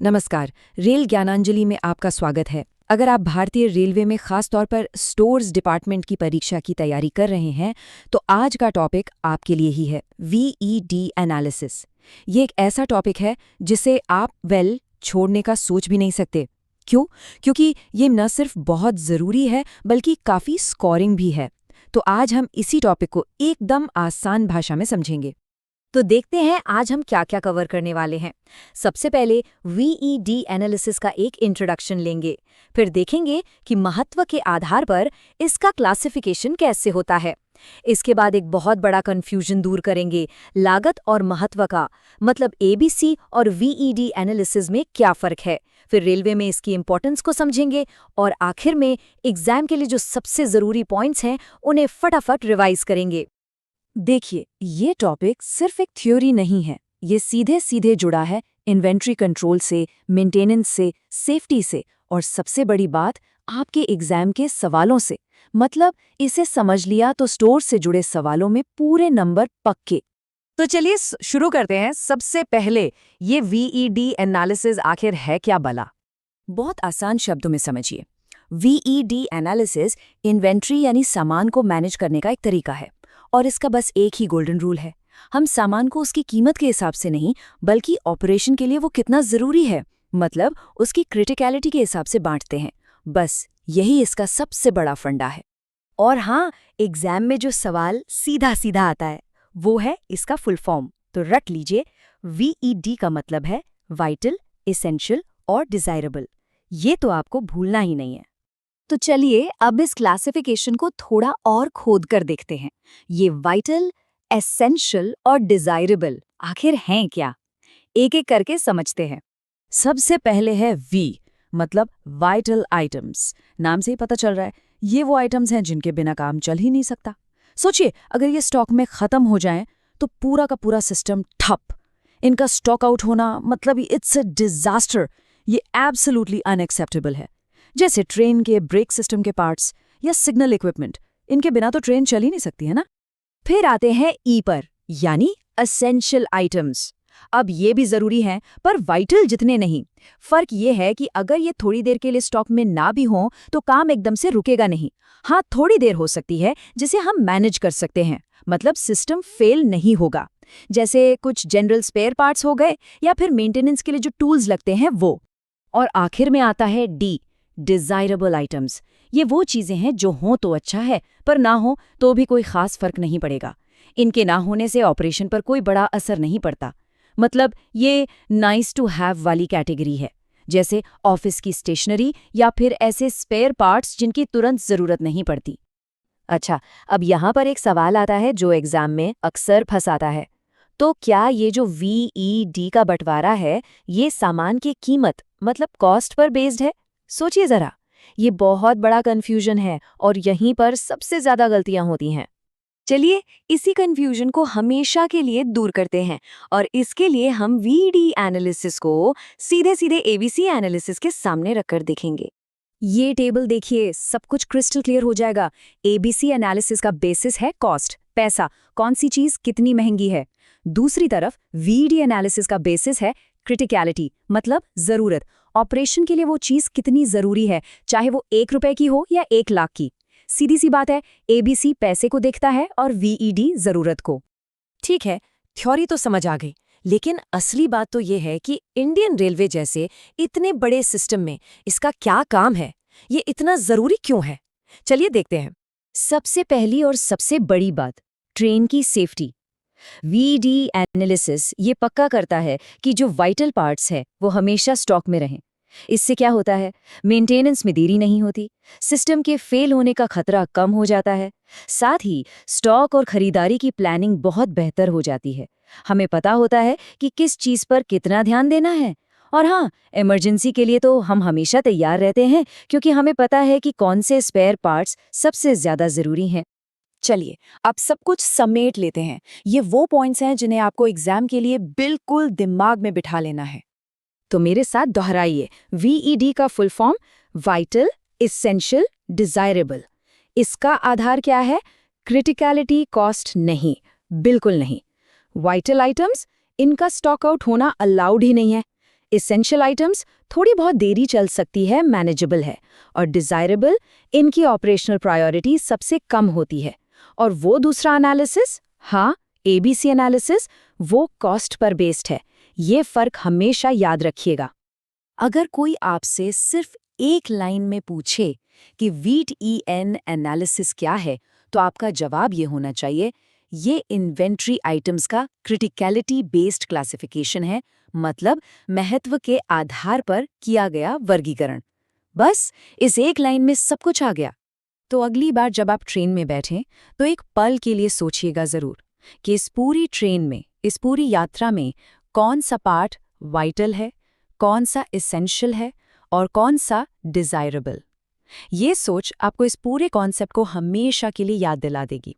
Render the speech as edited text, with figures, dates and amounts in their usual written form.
नमस्कार। रेल ज्ञानांजलि में आपका स्वागत है। अगर आप भारतीय रेलवे में खास तौर पर स्टोर्स डिपार्टमेंट की परीक्षा की तैयारी कर रहे हैं तो आज का टॉपिक आपके लिए ही है, वीईडी एनालिसिस। ये एक ऐसा टॉपिक है जिसे आप छोड़ने का सोच भी नहीं सकते। क्यों? क्योंकि ये न सिर्फ बहुत ज़रूरी है बल्कि काफ़ी स्कोरिंग भी है। तो आज हम इसी टॉपिक को एकदम आसान भाषा में समझेंगे। तो देखते हैं आज हम क्या क्या कवर करने वाले हैं। सबसे पहले वीईडी एनालिसिस का एक इंट्रोडक्शन लेंगे, फिर देखेंगे कि महत्व के आधार पर इसका क्लासिफिकेशन कैसे होता है। इसके बाद एक बहुत बड़ा कंफ्यूजन दूर करेंगे, लागत और महत्व का, मतलब एबीसी और वीईडी एनालिसिस में क्या फ़र्क है। फिर रेलवे में इसकी इंपॉर्टेंस को समझेंगे और आखिर में एग्जाम के लिए जो सबसे ज़रूरी पॉइंट्स हैं उन्हें फटाफट रिवाइज करेंगे। देखिए, ये टॉपिक सिर्फ एक थ्योरी नहीं है, ये सीधे सीधे जुड़ा है इन्वेंट्री कंट्रोल से, मेंटेनेंस से, सेफ्टी से और सबसे बड़ी बात, आपके एग्जाम के सवालों से। मतलब इसे समझ लिया तो स्टोर से जुड़े सवालों में पूरे नंबर पक्के। तो चलिए शुरू करते हैं। सबसे पहले ये वीईडी एनालिसिस आखिर है क्या भला? बहुत आसान शब्दों में समझिए। वीईडी एनालिसिस इन्वेंट्री यानी सामान को मैनेज करने का एक तरीका है और इसका बस एक ही गोल्डन रूल है। हम सामान को उसकी कीमत के हिसाब से नहीं बल्कि ऑपरेशन के लिए वो कितना ज़रूरी है, मतलब उसकी क्रिटिकलिटी के हिसाब से बांटते हैं। बस यही इसका सबसे बड़ा फंडा है। और हाँ, एग्जाम में जो सवाल सीधा सीधा आता है वो है इसका फुल फॉर्म। तो रट लीजिए, वीईडी का मतलब है वाइटल, एसेंशियल और डिजायरेबल। ये तो आपको भूलना ही नहीं है। तो चलिए अब इस क्लासिफिकेशन को थोड़ा और खोद कर देखते हैं। ये वाइटल, एसेंशियल और डिजायरेबल आखिर हैं क्या? एक एक करके समझते हैं। सबसे पहले है वी, मतलब वाइटल आइटम्स। नाम से ही पता चल रहा है, ये वो आइटम्स हैं जिनके बिना काम चल ही नहीं सकता। सोचिए, अगर ये स्टॉक में खत्म हो जाएं तो पूरा का पूरा सिस्टम ठप। इनका स्टॉक आउट होना मतलब इट्स अ डिजास्टर। ये एब्सोल्युटली अनएक्सेप्टेबल है। जैसे ट्रेन के ब्रेक सिस्टम के पार्ट्स या सिग्नल इक्विपमेंट, इनके बिना तो ट्रेन चल ही नहीं सकती है ना। फिर आते हैं ई पर, यानी एसेंशियल आइटम्स। अब ये भी जरूरी हैं पर वाइटल जितने नहीं। फर्क ये है कि अगर ये थोड़ी देर के लिए स्टॉक में ना भी हों तो काम एकदम से रुकेगा नहीं। हाँ, थोड़ी देर हो सकती है जिसे हम मैनेज कर सकते हैं, मतलब सिस्टम फेल नहीं होगा। जैसे कुछ जनरल स्पेयर पार्ट्स हो गए या फिर मेंटेनेंस के लिए जो टूल्स लगते हैं वो। और आखिर में आता है डी, डिजायरेबल आइटम्स। ये वो चीजें हैं जो हों तो अच्छा है, पर ना हो तो भी कोई खास फर्क नहीं पड़ेगा। इनके ना होने से ऑपरेशन पर कोई बड़ा असर नहीं पड़ता। मतलब ये नाइस टू हैव वाली कैटेगरी है, जैसे ऑफिस की स्टेशनरी या फिर ऐसे स्पेयर पार्ट्स जिनकी तुरंत जरूरत नहीं पड़ती। अच्छा, अब यहाँ पर एक सवाल आता है जो एग्जाम में अक्सर फंसाता है। तो क्या ये जो वीईडी का बंटवारा है, ये सामान की कीमत मतलब कॉस्ट पर बेस्ड है? सोचिए जरा, ये बहुत बड़ा कंफ्यूजन है और यहीं पर सबसे ज्यादा गलतियां होती हैं। चलिए इसी कंफ्यूजन को हमेशा के लिए दूर करते हैं और इसके लिए हम वीईडी एनालिसिस को सीधे सीधे एबीसी एनालिसिस के सामने रखकर देखेंगे। ये टेबल देखिए, सब कुछ क्रिस्टल क्लियर हो जाएगा। एबीसी एनालिसिस का बेसिस है कॉस्ट, पैसा, कौन सी चीज कितनी महंगी है। दूसरी तरफ वीईडी एनालिसिस का बेसिस है क्रिटिकलिटी, मतलब जरूरत, ऑपरेशन के लिए वो चीज कितनी जरूरी है, चाहे वो 1 रुपए की हो या 1 लाख की। सीधी सी बात है, एबीसी पैसे को देखता है और वीईडी जरूरत को। ठीक है, थ्योरी तो समझ आ गई, लेकिन असली बात तो ये है कि इंडियन रेलवे जैसे इतने बड़े सिस्टम में इसका क्या काम है, ये इतना जरूरी क्यों है? चलिए देखते हैं। सबसे पहली और सबसे बड़ी बात, ट्रेन की सेफ्टी। वीईडी एनालिसिस ये पक्का करता है कि जो वाइटल पार्ट्स हैं वो हमेशा स्टॉक में रहें। इससे क्या होता है, मेंटेनेंस में देरी नहीं होती, सिस्टम के फेल होने का खतरा कम हो जाता है। साथ ही स्टॉक और खरीदारी की प्लानिंग बहुत बेहतर हो जाती है। हमें पता होता है कि किस चीज़ पर कितना ध्यान देना है। और हाँ, इमरजेंसी के लिए तो हम हमेशा तैयार रहते हैं क्योंकि हमें पता है कि कौन से स्पेयर पार्ट्स सबसे ज़्यादा ज़रूरी हैं। चलिए अब सब कुछ समेट लेते हैं। ये वो पॉइंट्स हैं जिन्हें आपको एग्जाम के लिए बिल्कुल दिमाग में बिठा लेना है। तो मेरे साथ दोहराइए, वीईडी का full form vital, essential, desirable. इसका आधार क्या है? क्रिटिकलिटी, कॉस्ट नहीं, बिल्कुल नहीं। वाइटल आइटम्स, इनका स्टॉक आउट होना अलाउड ही नहीं है। एसेंशियल आइटम्स थोड़ी बहुत देरी चल सकती है, मैनेजेबल है, और डिजायरेबल इनकी ऑपरेशनल प्रायोरिटी सबसे कम होती है। और वो दूसरा एनालिसिस, हाँ, ABC एनालिसिस, वो कॉस्ट पर बेस्ड है। ये फर्क हमेशा याद रखिएगा। अगर कोई आपसे सिर्फ एक लाइन में पूछे कि VET एनालिसिस क्या है, तो आपका जवाब ये होना चाहिए, ये इन्वेंट्री आइटम्स का क्रिटिकलिटी बेस्ड क्लासिफिकेशन है, मतलब महत्व के आधार पर किया गया वर्गीकरण। बस इस एक लाइन में सब कुछ आ गया। तो अगली बार जब आप ट्रेन में बैठें तो एक पल के लिए सोचिएगा ज़रूर कि इस पूरी ट्रेन में, इस पूरी यात्रा में कौन सा पार्ट वाइटल है, कौन सा एसेंशियल है और कौन सा डिज़ायरेबल। ये सोच आपको इस पूरे कॉन्सेप्ट को हमेशा के लिए याद दिला देगी।